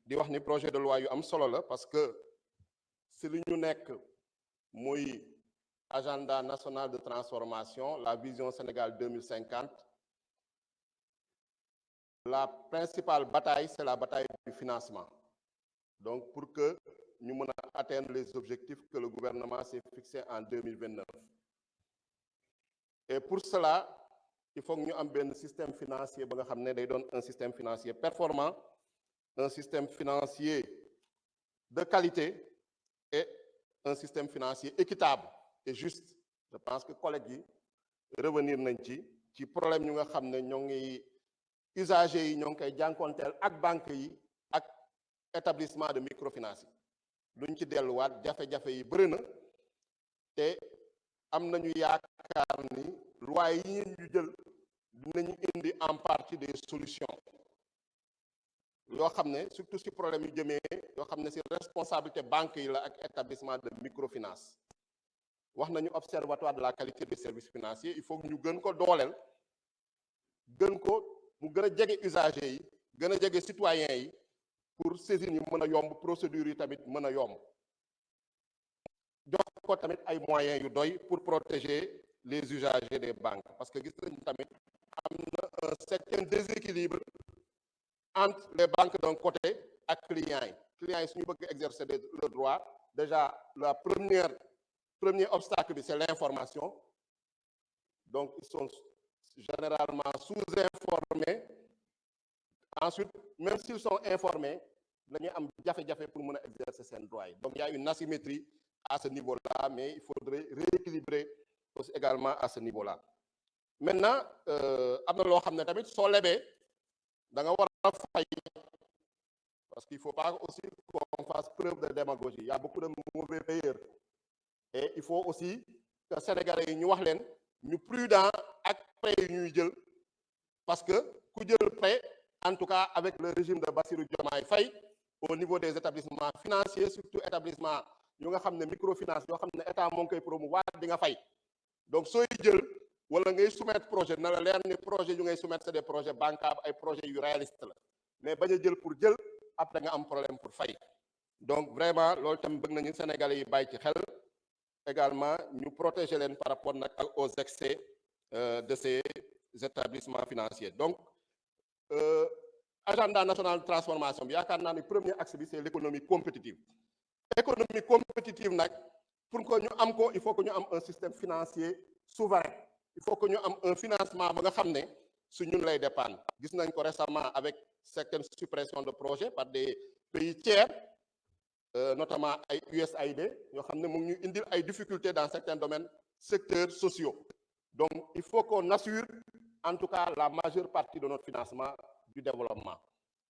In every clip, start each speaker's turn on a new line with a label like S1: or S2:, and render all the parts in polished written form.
S1: di wax ni projet de loi yu am solo la parce que si li ñu nekk muy agenda national de transformation la vision Sénégal 2050 la principale bataille c'est la bataille du financement donc pour que ñu mën a atteindre les objectifs que le gouvernement s'est fixé en 2029 et pour cela il faut que ñu am benn système financier ba nga xam ne day doon un système financier performant un système financier de qualité et un système financier équitable et juste je pense que collègues yi revenir nañ ci problème yu nga xam ne ñoo ngi usagers yi ñoo ngi koy jànkonteel ak banques yi ak établissement de microfinance yi duñ ci delluwaat jafe-jafe yi bëri na te am nañu yaakaar ni loi yi ñu jël dinañu indi en partie des solutions yoo xam ne surtout si problème yu jëmee yoo xam ne si responsabilité banque yi la ak établissement de microfinance wax nañu observatoire de la qualité des services financiers il faut que ñu gën ko dooleel gën ko mu gën a jege usagers yi gën a jege citoyens yi pour saisine yi mën a yomb procédures yi tamit mën a yomb jox ko tamit ay moyens yu doy pour protéger les usagers des banques parce que gis nañu tamit am na un certain déséquilibre entre les banques d'un côté ak clients yi suñu bëgg exercer leurs droits déjà la premier obstacle bi c'est l'information donc ils sont généralement sous-informés ensuite même s'ils sont informés dañuy am jafe-jafe pour mën a exercer seen droits yi donc il y a une asymétrie à ce niveau-là mais il faudrait rééquilibrer aussi également à ce niveau-là maintenant am na loo xam ne tamit soo lebee da nga war a fay parce qu'il faut pas aussi qu'on fasse preuve de démagogie il y a beaucoup de mauvais payeurs et il faut aussi que Sénégalais yi ñu wax leen ñu prudent ak prêt yi ñuy jël parce que ku jël prêt en tout cas avec le régime de Bassirou Diomaye Faye au niveau des établissements financiers surtout établissement yu nga xam ne microfinance yoo xam ne état moo ngi koy promouvoir di nga fay donc sooy jël wala ngay soumettre projet na la leer ni projet yu ngay soumettre c'est des projets bancables ay projets yu réalistes la mais bañ a jël pour jël après nga am problème pour fay donc vraiment loolu tam bëgg nañu Sénégalais yi bàyyi ci xel également ñu protéger leen par rapport nag aux excès de ces établissements financiers donc agenda national de transformation bi yaakaar naa ni premier axe bi c'est l'économie compétitive nag pour que ñu am ko il faut que ñu am un système financier souverain il faut que ñu am un financement ba nga xam ne su ñun lay dépendre gis nañ ko récemment avec certaines suppressions de projets par des pays tiers notamment ay USAID yoo xam ne mu ngi ñu indil ay difficultés dans certains domaines secteurs sociaux donc il faut qu'on assure en tout cas la majeure partie de notre financement du développement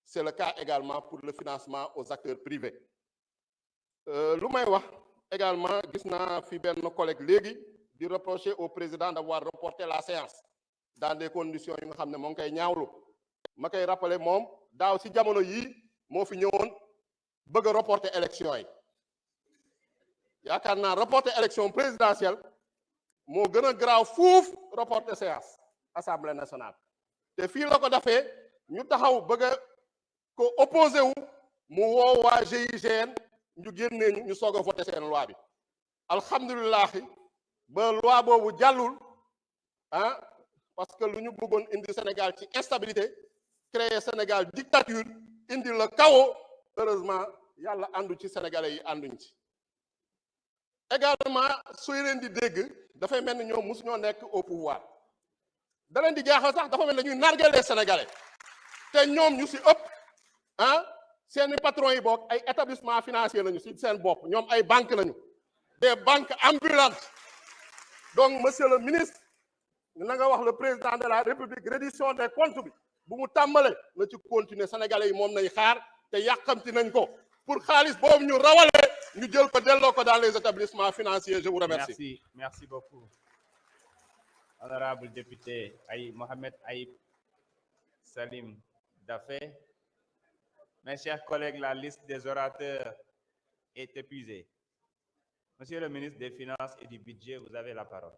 S1: c'est le cas également pour le financement aux acteurs privés lu may wax également gis naa fi benn collègue léegi di reprocher au président d'avoir reporté la séance dans des conditions yi nga xam ne moo ngi koy ñaawlu ma koy rappeler moom daaw ci jamono yii moo fi ñëwoon bëgg a reporter élection yi yaakaar naa reporter élection présidentielle moo gën a graaw fuuf reporter séance assemblée nationale te fii la ko defee ñu taxaw bëgg a ko opposé wu mu woo waa GIGN ñu génnee ñu soog a voté seen loi bi alhamdulilahi ba loi boobu jàllul parce que lu ñu bëggoon indi Sénégal ci instabilité créer Sénégal dictature indi le chaos heureusement yàlla àndu ci sénégalais yi ànduñ ci également suy leen di dégg dafay mel ni ñoom mosu ñoo nekk au pouvoir da leen di jaaxal sax dafa mel ni dañuy narguer les sénégalais te ñoom ñu si ëpp seeni patron yi bokk ay établissement financier lañu si seen bopp ñoom ay banques lañu des banques ambulantes donc monsieur le ministre na nga wax le président de la république reddition des comptes bi bu mu tàmbale na ci continuer sénégalais yi moom nañ xaar te yàqamti nañ ko pour xaalis boobu ñu rawale ñu jël ko delloo ko dans les établissements financiers je vous remercie.
S2: Merci beaucoup honorable député Mohamed Aïb Salim Daffé. Mes chers collègues, la liste des orateurs est épuisée. Monsieur le ministre des Finances et du Budget, vous avez la parole.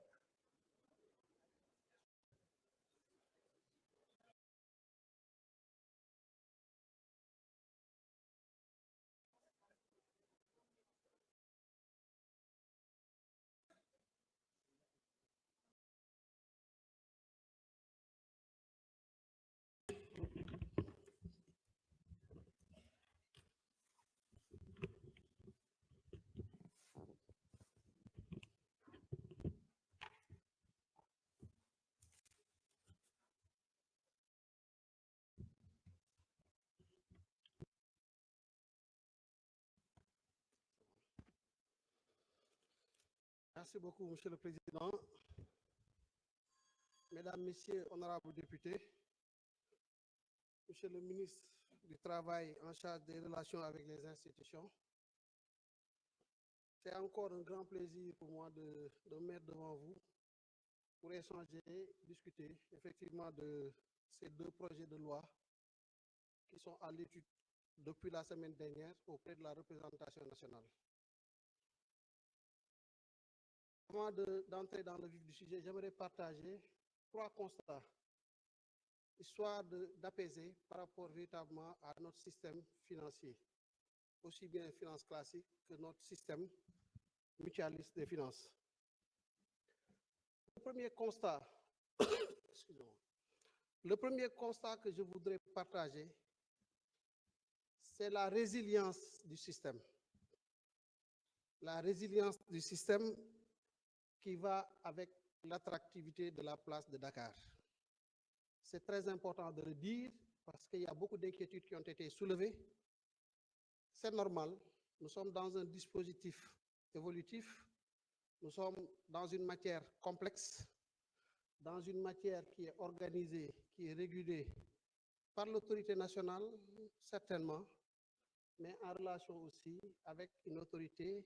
S3: Merci beaucoup, Monsieur le Président. Mesdames, Messieurs, honorables députés, Monsieur le ministre du Travail en charge des relations avec les institutions, c'est encore un grand plaisir pour moi de me mettre devant vous pour échanger, discuter effectivement de ces deux projets de loi qui sont à l'étude depuis la semaine dernière auprès de la représentation nationale. Avant d'entrer dans le vif du sujet, j'aimerais partager 3 constats, histoire d'apaiser par rapport véritablement à notre système financier, aussi bien les finances classiques que notre système mutualiste des finances. Le premier constat, excusez-moi, le premier constat que je voudrais partager, c'est la résilience du système. La résilience du système qui va avec l'attractivité de la place de Dakar. C'est très important de le dire parce qu'il y a beaucoup d'inquiétudes qui ont été soulevées. C'est normal, nous sommes dans un dispositif évolutif, nous sommes dans une matière complexe, dans une matière qui est organisée, qui est régulée par l'autorité nationale, certainement, mais en relation aussi avec une autorité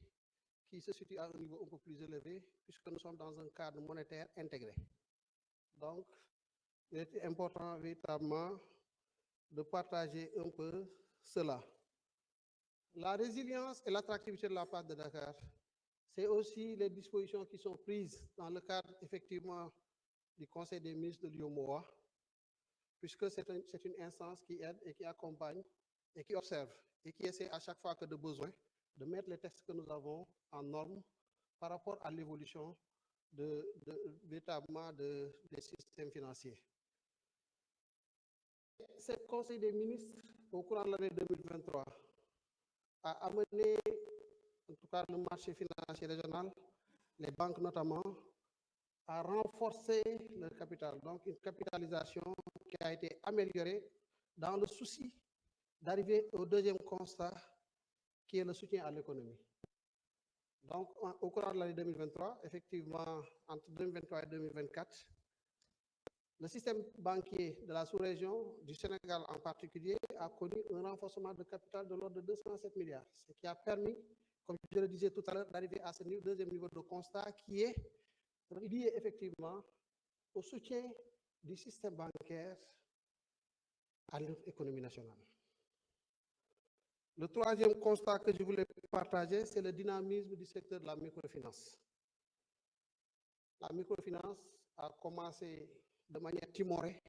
S3: qui se situe à un niveau un peu plus élevé, puisque nous sommes dans un cadre monétaire intégré. Donc, il est important véritablement de partager un peu cela. La résilience et l'attractivité de la place de Dakar, c'est aussi les dispositions qui sont prises dans le cadre effectivement du Conseil des ministres de l'UEMOA, puisque c'est une instance qui aide et qui accompagne et qui observe et qui essaie à chaque fois que de besoin de mettre les textes que nous avons en norme par rapport à l'évolution véritablement des systèmes financiers. Ce Conseil des ministres, au courant de l'année 2023, a amené, en tout cas le marché financier régional, les banques notamment, à renforcer leur capital. Donc une capitalisation qui a été améliorée dans le souci d'arriver au deuxième constat, qui est le soutien à l'économie. Donc, au cours de l'année 2023, effectivement, entre 2023 et 2024, le système banquier de la sous-région, du Sénégal en particulier, a connu un renforcement de capital de l'ordre de 207 milliards, ce qui a permis, comme je le disais tout à l'heure, d'arriver à ce deuxième niveau de constat qui est lié effectivement au soutien du système bancaire à l'économie nationale. Le troisième constat que je voulais partager, c'est le dynamisme du secteur de la microfinance. La microfinance a commencé de manière timorée,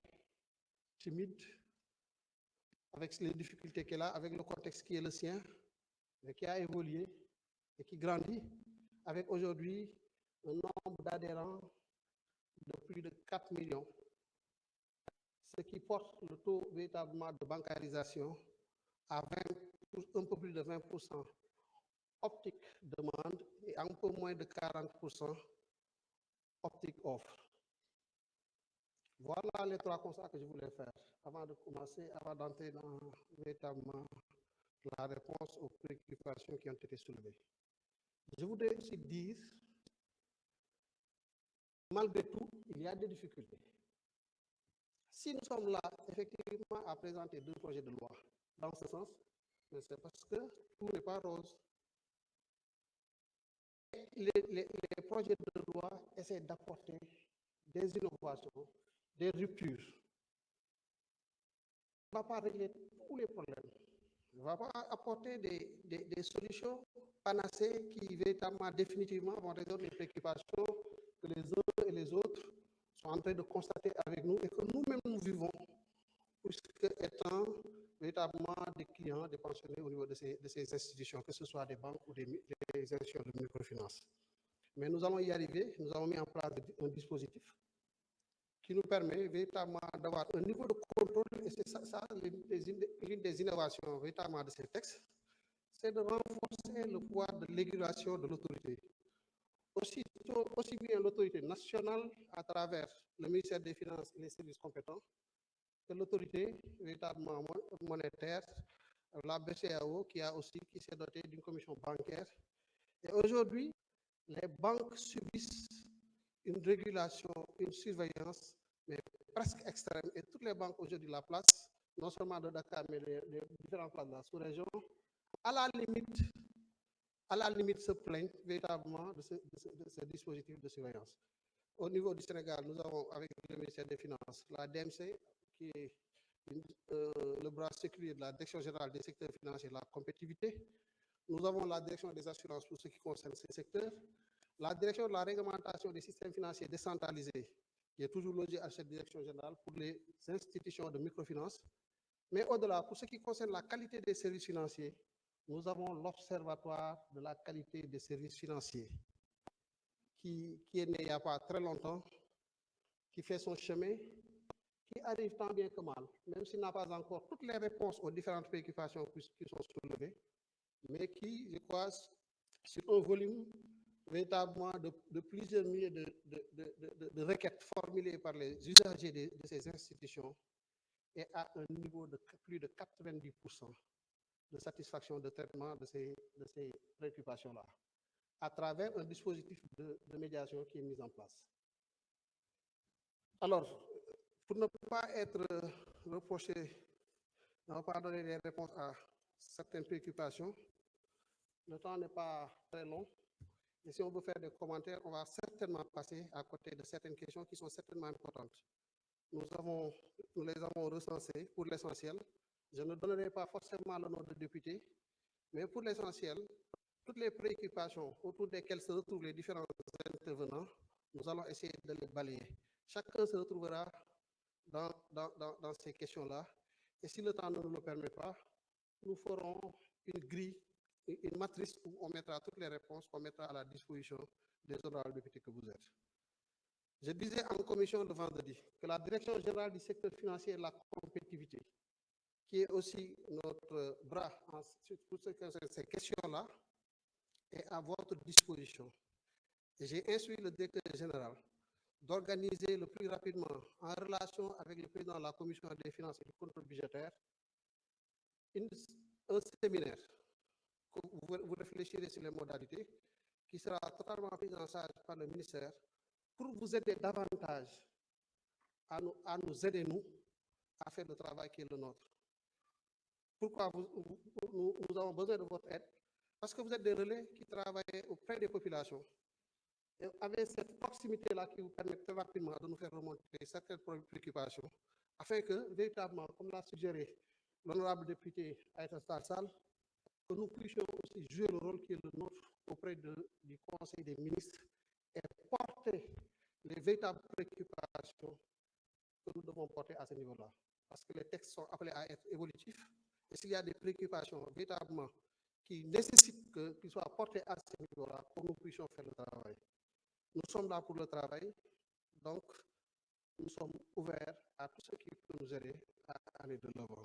S3: timide, avec les difficultés qu'elle a, avec le contexte qui est le sien, mais qui a évolué et qui grandit, avec aujourd'hui un nombre d'adhérents de plus de 4 millions, ce qui porte le taux véritablement de bancarisation à un peu plus de 20% optique demande et un peu moins de 40% optique offre. Voilà les 3 constats que je voulais faire avant de commencer, avant d'entrer dans véritablement la réponse aux préoccupations qui ont été soulevées. Je voudrais aussi dire, malgré tout, il y a des difficultés. Si nous sommes là, effectivement, à présenter 2 projets de loi dans ce sens, mais c'est parce que tout n'est pas rose. Les projets de loi essaient d'apporter des innovations, des ruptures. On ne va pas régler tous les problèmes. On ne va pas apporter des solutions panacées qui véritablement, définitivement, vont résoudre les préoccupations que les uns et les autres sont en train de constater avec nous et que nous-mêmes nous vivons, puisque étant véritablement des clients, des pensionnés au niveau de ces institutions, que ce soit des banques ou des institutions de microfinance. Mais nous allons y arriver. Nous avons mis en place un dispositif qui nous permet véritablement d'avoir un niveau de contrôle, et c'est ça l'une des innovations véritablement de ces textes, c'est de renforcer le pouvoir de régulation de l'autorité. Aussi bien l'autorité nationale à travers le ministère des Finances et les services compétents, que l'autorité véritablement monétaire, la BCEAO, qui s'est dotée d'une commission bancaire. Et aujourd'hui, les banques subissent une régulation, une surveillance, mais presque extrême. Et toutes les banques aujourd'hui de la place, non seulement de Dakar, mais des différentes places de la sous-région, à la limite se plaignent véritablement de ce dispositif de surveillance. Au niveau du Sénégal, nous avons avec le ministère des Finances la DMC, qui est le bras séculier de la Direction générale des secteurs financiers et de la compétitivité. Nous avons la Direction des assurances pour ce qui concerne ces secteurs, la Direction de la réglementation des systèmes financiers décentralisés, qui est toujours logée à cette Direction générale pour les institutions de microfinance. Mais au-delà, pour ce qui concerne la qualité des services financiers, nous avons l'Observatoire de la qualité des services financiers, qui est né il n'y a pas très longtemps, qui fait son chemin, qui arrive tant bien que mal, même s'il n'a pas encore toutes les réponses aux différentes préoccupations qui sont soulevées, mais qui, je crois, sur un volume véritablement de plusieurs milliers de requêtes formulées par les usagers de ces institutions, est à un niveau de plus de 90% de satisfaction de traitement de ces préoccupations-là, à travers un dispositif de médiation qui est mis en place. Alors, pour ne pas être reproché, ne pas donner des réponses à certaines préoccupations, le temps n'est pas très long. Et si on veut faire des commentaires, on va certainement passer à côté de certaines questions qui sont certainement importantes. Nous les avons recensées pour l'essentiel. Je ne donnerai pas forcément le nom de député, mais pour l'essentiel, toutes les préoccupations autour desquelles se retrouvent les différents intervenants, nous allons essayer de les balayer. Chacun se retrouvera dans ces questions-là. Et si le temps ne nous le permet pas, nous ferons une grille, une matrice où on mettra toutes les réponses qu'on mettra à la disposition des honorables députés que vous êtes. Je disais en commission le vendredi que la Direction générale du secteur financier et de la compétitivité, qui est aussi notre bras pour ces questions-là, est à votre disposition. Et j'ai instruit le directeur général d'organiser le plus rapidement, en relation avec le président de la commission des finances et du contrôle budgétaire, un séminaire. Vous réfléchirez sur les modalités, qui sera totalement pris en charge par le ministère pour vous aider davantage à nous aider, nous, à faire le travail qui est le nôtre. Pourquoi nous avons besoin de votre aide? Parce que vous êtes des relais qui travaillent auprès des populations. Et avec cette proximité-là qui vous permet très rapidement de nous faire remonter certaines préoccupations, afin que, véritablement, comme l'a suggéré l'honorable député Aïssa Sall, que nous puissions aussi jouer le rôle qui est le nôtre auprès du Conseil des ministres et porter les véritables préoccupations que nous devons porter à ce niveau-là. Parce que les textes sont appelés à être évolutifs. Et s'il y a des préoccupations véritablement qui nécessitent qu'ils soient portés à ce niveau-là, pour que nous puissions faire le travail. Nous sommes là pour le travail, donc nous sommes ouverts à tout ce qui peut nous aider à aller de l'avant.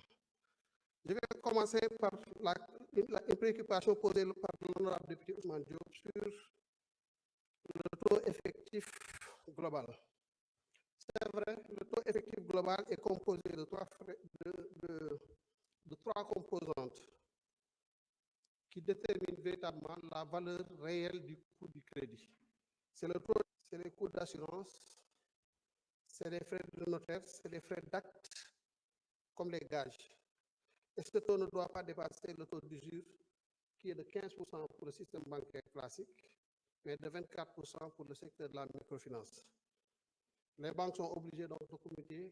S3: Je vais commencer par une préoccupation posée par l'honorable député Ousmane Diop sur le taux effectif global. C'est vrai, le taux effectif global est composé de trois composantes qui déterminent véritablement la valeur réelle du coût du crédit. C'est le taux, c'est les coûts d'assurance, c'est les frais de notaire, c'est les frais d'acte, comme les gages. Et ce taux ne doit pas dépasser le taux d'usure, qui est de 15% pour le système bancaire classique, mais de 24% pour le secteur de la microfinance. Les banques sont obligées donc de communiquer,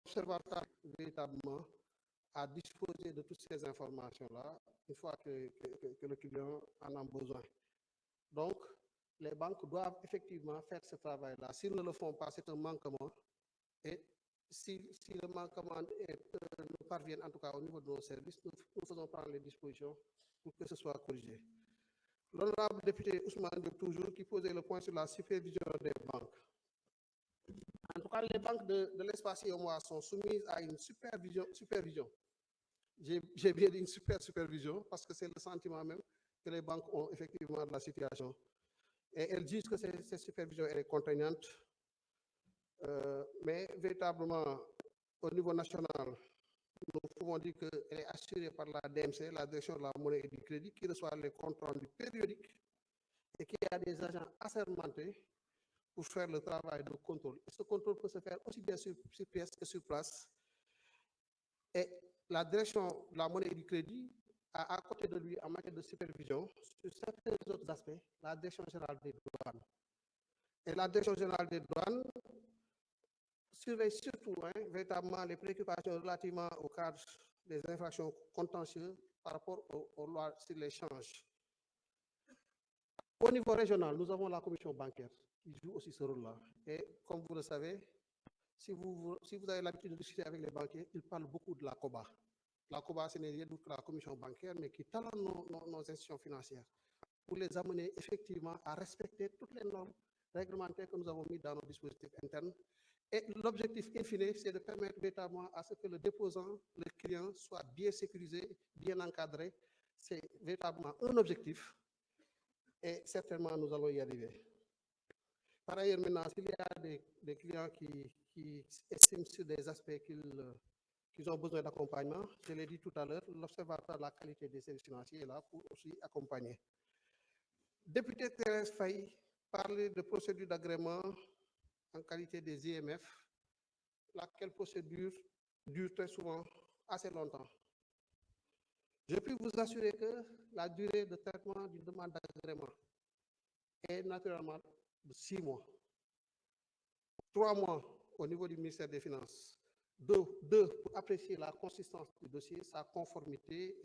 S3: l'observatoire véritablement à disposer de toutes ces informations-là, une fois que le client en a besoin. Donc, les banques doivent effectivement faire ce travail-là. S'ils ne le font pas, c'est un manquement. Et si le manquement nous parvient, en tout cas au niveau de nos services, nous faisons prendre les dispositions pour que ce soit corrigé. L'honorable député Ousmane Diop, toujours, qui posait le point sur la supervision des banques. En tout cas, les banques de l'espace IOMOA sont soumises à une supervision. J'ai bien dit une supervision, parce que c'est le sentiment même que les banques ont effectivement de la situation. Et elles disent que cette supervision est contraignante, mais véritablement, au niveau national, nous pouvons dire qu'elle est assurée par la DMC, la Direction de la monnaie et du crédit, qui reçoit les comptes rendus périodiques et qui a des agents assermentés pour faire le travail de contrôle. Et ce contrôle peut se faire aussi bien sur pièce que sur place. Et la Direction de la monnaie et du crédit a à côté de lui, en matière de supervision, sur certains autres aspects, la Direction générale des douanes. Et la Direction générale des douanes surveille surtout véritablement les préoccupations relativement au cadre des infractions contentieuses par rapport aux lois sur l'échange. Au niveau régional, nous avons la commission bancaire qui joue aussi ce rôle-là. Et comme vous le savez, si vous avez l'habitude de discuter avec les banquiers, ils parlent beaucoup de la COBA. La COBA, ce n'est rien d'autre que la commission bancaire, mais qui talonne nos institutions financières pour les amener effectivement à respecter toutes les normes réglementaires que nous avons mises dans nos dispositifs internes. Et l'objectif in fine, c'est de permettre véritablement à ce que le déposant, le client, soit bien sécurisé, bien encadré. C'est véritablement un objectif et certainement nous allons y arriver. Par ailleurs, maintenant, s'il y a des clients qui estiment sur des aspects qu'ils ont besoin d'accompagnement, je l'ai dit tout à l'heure, l'Observatoire de la qualité des services financiers est là pour aussi accompagner. Député Thérèse Faye parlait de procédure d'agrément en qualité des IMF, laquelle procédure dure très souvent assez longtemps. Je puis vous assurer que la durée de traitement d'une demande d'agrément est naturellement de 6 mois. 3 mois au niveau du ministère des Finances. 2 pour apprécier la consistance du dossier, sa conformité